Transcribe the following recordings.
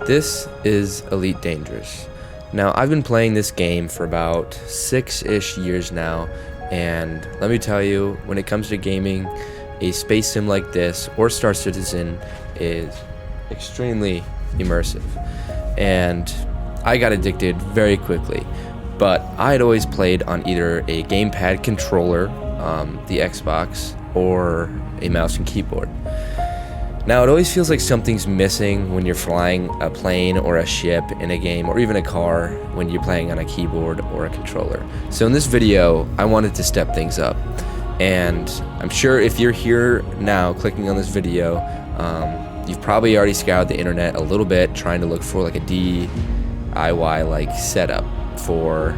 This is Elite Dangerous. Now, I've been playing this game for about 6-ish years now, and let me tell you, when it comes to gaming, a space sim like this or Star Citizen is extremely immersive. And I got addicted very quickly, but I had always played on either a gamepad controller, the Xbox, or a mouse and keyboard. Now, it always feels like something's missing when you're flying a plane or a ship in a game, or even a car when you're playing on a keyboard or a controller. So in this video, I wanted to step things up. And I'm sure if you're here now clicking on this video, you've probably already scoured the internet a little bit trying to look for like a DIY like setup for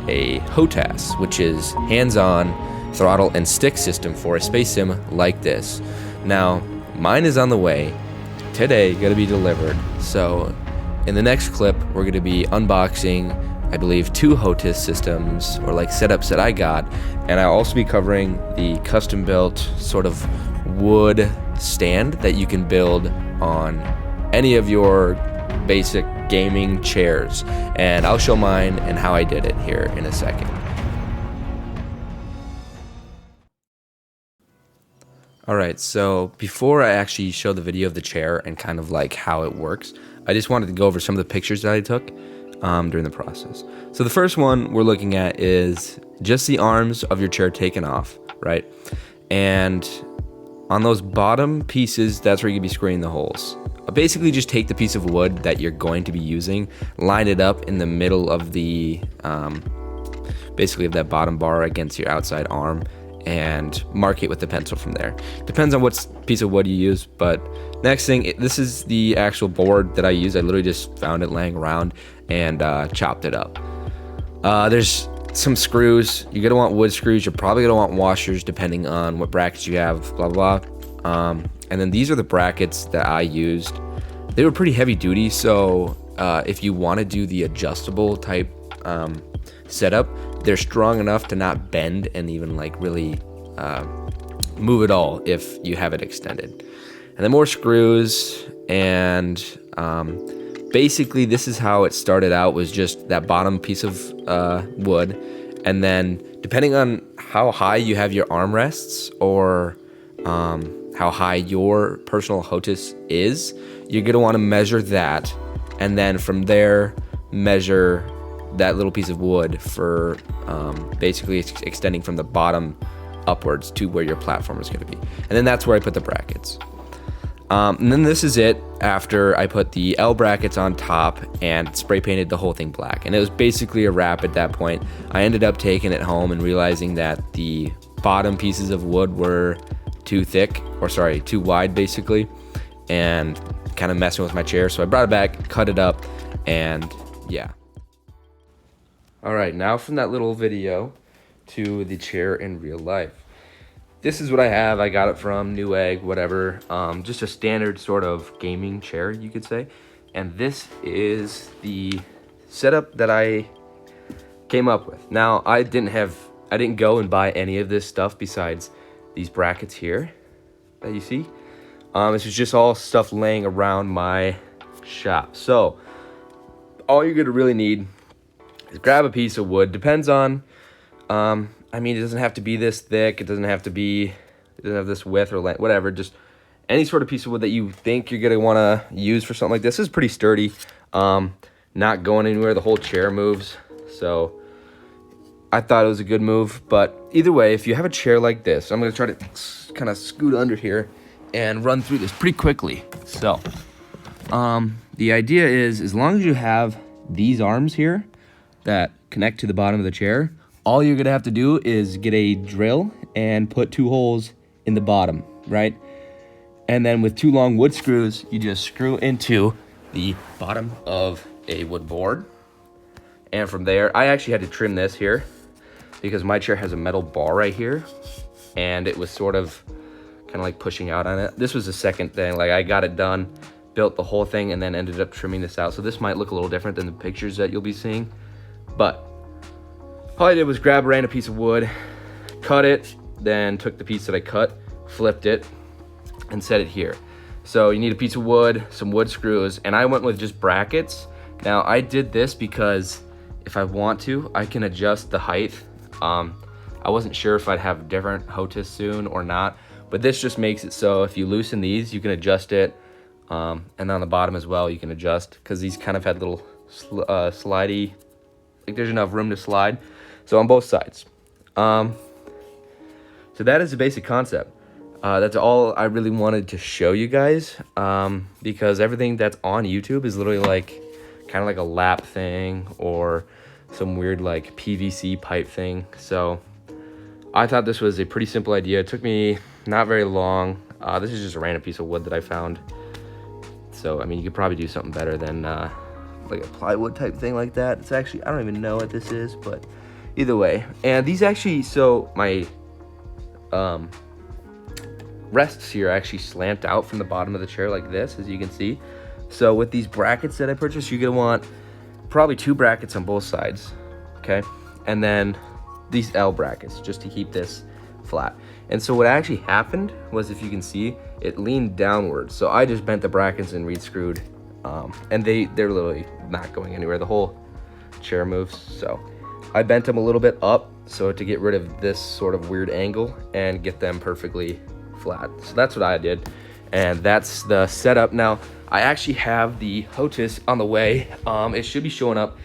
a Hotas, which is hands-on throttle and stick system for a space sim like this. Now, mine is on the way today, gonna be delivered. So in the next clip, we're gonna be unboxing, I believe, 2 Hotas systems or like setups that I got, and I'll also be covering the custom built sort of wood stand that you can build on any of your basic gaming chairs, and I'll show mine and how I did it here in a second. Alright, so before I actually show the video of the chair and kind of like how it works, I just wanted to go over some of the pictures that I took during the process. So the first one we're looking at is just the arms of your chair taken off, right? And on those bottom pieces, that's where you're gonna be screwing the holes. Basically just take the piece of wood that you're going to be using, line it up in the middle of the, basically of that bottom bar against your outside arm, and mark it with the pencil from there. Depends on what piece of wood you use, but next thing, this is the actual board that I use. I literally just found it laying around and chopped it up. There's some screws. You're gonna want wood screws. You're probably gonna want washers depending on what brackets you have, blah, blah, blah. And then these are the brackets that I used. They were pretty heavy duty, so if you wanna do the adjustable type setup, they're strong enough to not bend and even like really move at all if you have it extended. And then more screws, and basically this is how it started out, was just that bottom piece of wood, and then depending on how high you have your armrests or how high your personal Hotas is, you're gonna wanna measure that, and then from there measure that little piece of wood for basically extending from the bottom upwards to where your platform is going to be. And then that's where I put the brackets. And then this is it after I put the L brackets on top and spray painted the whole thing black. And it was basically a wrap at that point. I ended up taking it home and realizing that the bottom pieces of wood were too thick, or sorry, too wide basically, and kind of messing with my chair. So I brought it back, cut it up, and yeah. Alright, now from that little video to the chair in real life. This is what I have. I got it from Newegg, whatever. Just a standard sort of gaming chair, you could say. And this is the setup that I came up with. Now, I didn't go and buy any of this stuff besides these brackets here that you see. This is just all stuff laying around my shop. So, all you're gonna really need, grab a piece of wood. Depends on, I mean, it doesn't have to be this thick. It doesn't have this width or length, whatever. Just any sort of piece of wood that you think you're gonna wanna use for something like this. This is pretty sturdy, not going anywhere. The whole chair moves, so I thought it was a good move. But either way, if you have a chair like this, I'm gonna try to kind of scoot under here and run through this pretty quickly. So, the idea is, as long as you have these arms here that connect to the bottom of the chair, all you're gonna have to do is get a drill and put 2 holes in the bottom, right? And then with 2 long wood screws, you just screw into the bottom of a wood board. And from there, I actually had to trim this here because my chair has a metal bar right here, and it was sort of kind of like pushing out on it. This was the second thing. Like, I got it done, built the whole thing, and then ended up trimming this out. So this might look a little different than the pictures that you'll be seeing. But all I did was grab a random piece of wood, cut it, then took the piece that I cut, flipped it, and set it here. So you need a piece of wood, some wood screws, and I went with just brackets. Now I did this because if I want to, I can adjust the height. I wasn't sure if I'd have different Hotas soon or not, but this just makes it so if you loosen these, you can adjust it. And on the bottom as well, you can adjust, because these kind of had little slidey, like there's enough room to slide. So on both sides. So that is the basic concept. That's all I really wanted to show you guys, because everything that's on YouTube is literally like kind of like a lap thing or some weird like PVC pipe thing. So I thought this was a pretty simple idea. It took me not very long. This is just a random piece of wood that I found. So I mean, you could probably do something better than like a plywood type thing like that. It's actually, I don't even know what this is, but either way. And these actually, so my rests here actually slant out from the bottom of the chair like this, as you can see. So with these brackets that I purchased, you're gonna want probably 2 brackets on both sides, okay? And then these L brackets, just to keep this flat. And so what actually happened was, if you can see, it leaned downwards. So I just bent the brackets and re-screwed, and they're literally not going anywhere. The whole chair moves. So I bent them a little bit up, so to get rid of this sort of weird angle and get them perfectly flat. So that's what I did, and that's the setup. Now I actually have the Hotas on the way. It should be showing up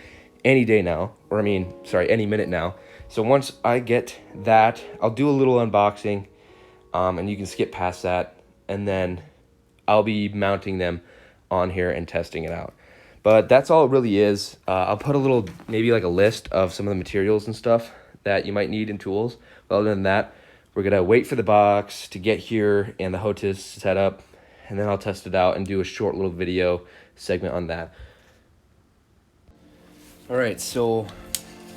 any day now, or I mean, sorry, any minute now. So once I get that, I'll do a little unboxing, and you can skip past that, and then I'll be mounting them on here and testing it out. But that's all it really is. I'll put a little, maybe like a list of some of the materials and stuff that you might need and tools. But other than that, we're gonna wait for the box to get here and the Hotas set up, and then I'll test it out and do a short little video segment on that. All right, so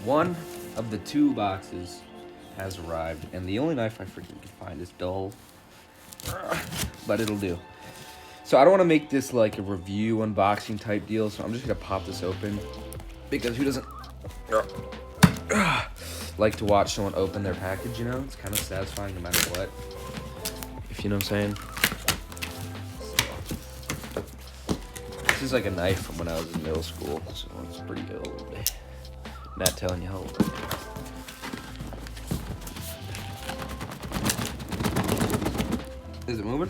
one of the 2 boxes has arrived, and the only knife I freaking can find is dull, but it'll do. So I don't want to make this like a review unboxing type deal, so I'm just gonna pop this open, because who doesn't like to watch someone open their package, you know? It's kind of satisfying no matter what, if you know what I'm saying. This is like a knife from when I was in middle school, so it's pretty old. Not telling you how old. Is it moving?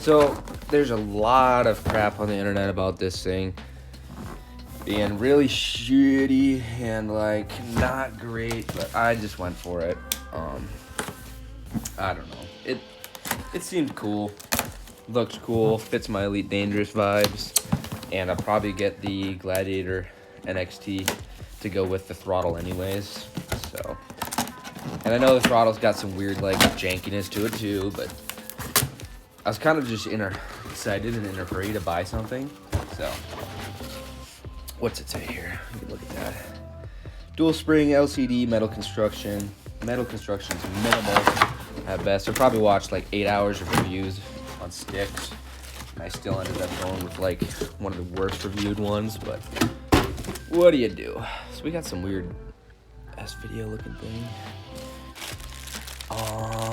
So there's a lot of crap on the internet about this thing being really shitty and like not great, but I just went for it. I don't know. It seemed cool, looked cool, fits my Elite Dangerous vibes, and I'll probably get the Gladiator NXT to go with the throttle anyways. So, and I know the throttle's got some weird like jankiness to it too, but I was kind of just excited and in a hurry to buy something. So, what's it say here? You can look at that. Dual spring LCD metal construction. Metal construction's minimal at best. I probably watched like 8 hours of reviews on sticks, and I still ended up going with like one of the worst reviewed ones, but what do you do? So we got some weird S-video looking thing.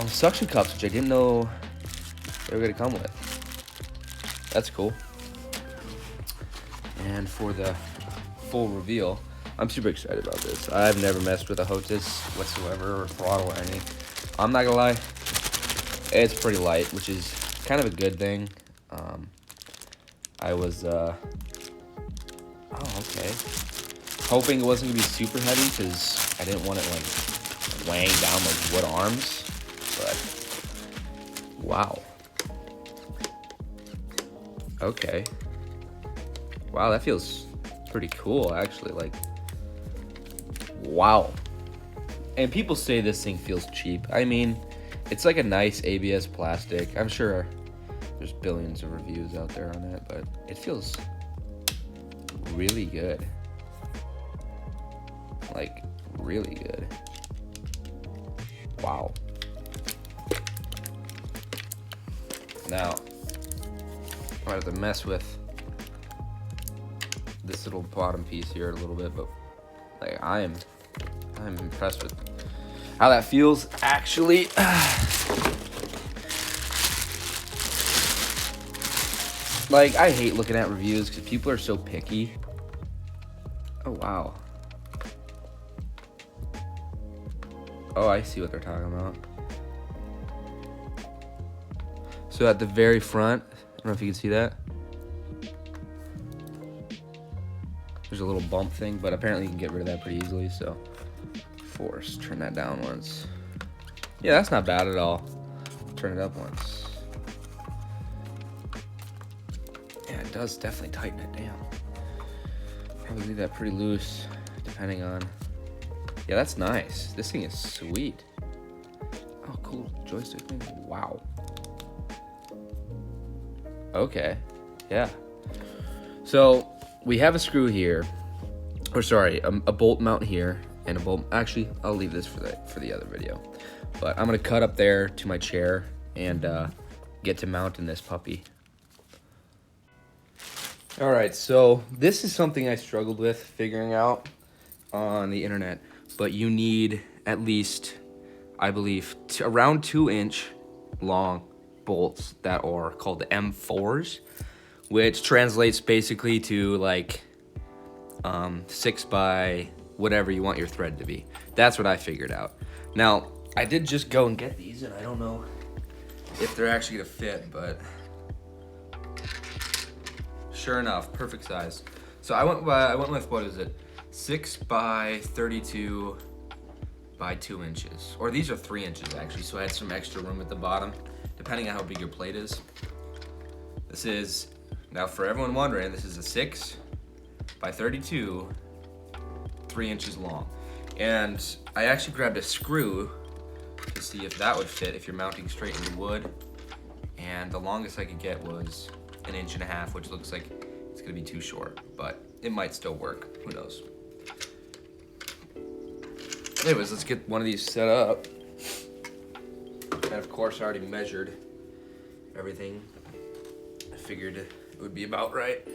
Suction cups, which I didn't know they were gonna come with. That's cool. And for the full reveal, I'm super excited about this. I've never messed with a Hotas whatsoever, or throttle or anything. I'm not gonna lie, it's pretty light, which is kind of a good thing. I was, oh, okay. Hoping it wasn't gonna be super heavy, because I didn't want it like weighing down like wood arms, but wow. Okay. Wow, that feels pretty cool, actually. Like, wow. And people say this thing feels cheap. I mean, it's like a nice ABS plastic. I'm sure there's billions of reviews out there on it, but it feels really good. Like, really good. Wow. Now, I have to mess with this little bottom piece here a little bit, but like I'm impressed with how that feels actually. Like, I hate looking at reviews because people are so picky. Oh, wow. Oh, I see what they're talking about. So at the very front, I don't know if you can see that. There's a little bump thing, but apparently you can get rid of that pretty easily, so force, turn that down once. Yeah, that's not bad at all. Turn it up once. Yeah, it does definitely tighten it down. Probably leave that pretty loose, depending on. Yeah, that's nice. This thing is sweet. Oh, cool joystick thing. Wow. Okay, yeah. So we have a screw here, or sorry, a bolt mount here, and a bolt. Actually, I'll leave this for the other video. But I'm gonna cut up there to my chair and get to mounting this puppy. All right, so this is something I struggled with figuring out on the internet, but you need at least, I believe, around 2-inch long bolts that are called the M4s, which translates basically to like 6 by whatever you want your thread to be. That's what I figured out. Now, I did just go and get these, and I don't know if they're actually gonna fit, but sure enough, perfect size. So I went with, what is it? 6 by 32 by 2 inches. Or these are 3 inches actually, so I had some extra room at the bottom, depending on how big your plate is. This is, now for everyone wondering, this is a 6 by 32, 3 inches long. And I actually grabbed a screw to see if that would fit if you're mounting straight into wood. And the longest I could get was 1.5 inches, which looks like it's gonna be too short, but it might still work, who knows. Anyways, let's get one of these set up. And of course, I already measured everything. I figured it would be about right.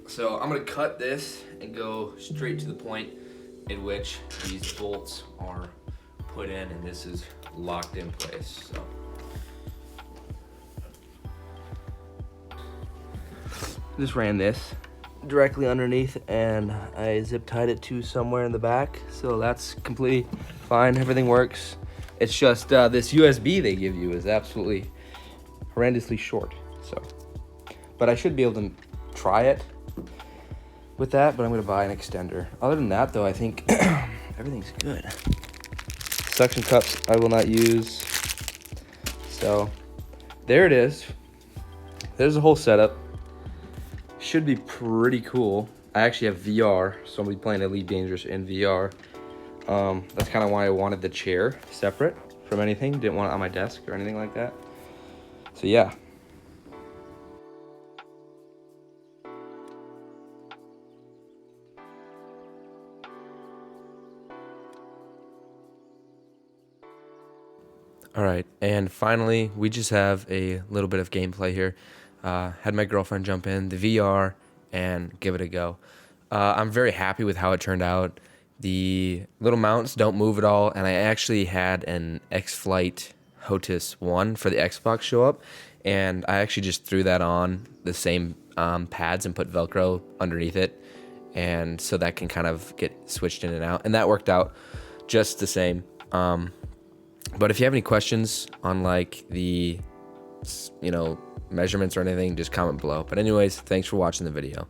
So I'm gonna cut this and go straight to the point in which these bolts are put in, and this is locked in place. So just ran this directly underneath, and I zip tied it to somewhere in the back, so that's completely fine. Everything works. It's just this USB they give you is absolutely horrendously short. So, but I should be able to try it with that, but I'm gonna buy an extender. Other than that though, I think everything's good. Suction cups I will not use. So there it is. There's a whole setup. Should be pretty cool. I actually have VR, so I'll be playing Elite Dangerous in VR. That's kind of why I wanted the chair separate from anything. Didn't want it on my desk or anything like that. So yeah. All right, and finally, we just have a little bit of gameplay here. Had my girlfriend jump in the VR and give it a go. I'm very happy with how it turned out. The little mounts don't move at all, and I actually had an X-Flight Hotas 1 for the Xbox show up, and I actually just threw that on the same pads and put Velcro underneath it, and so that can kind of get switched in and out, and that worked out just the same. But if you have any questions on like the, measurements or anything, just comment below. But anyways, thanks for watching the video.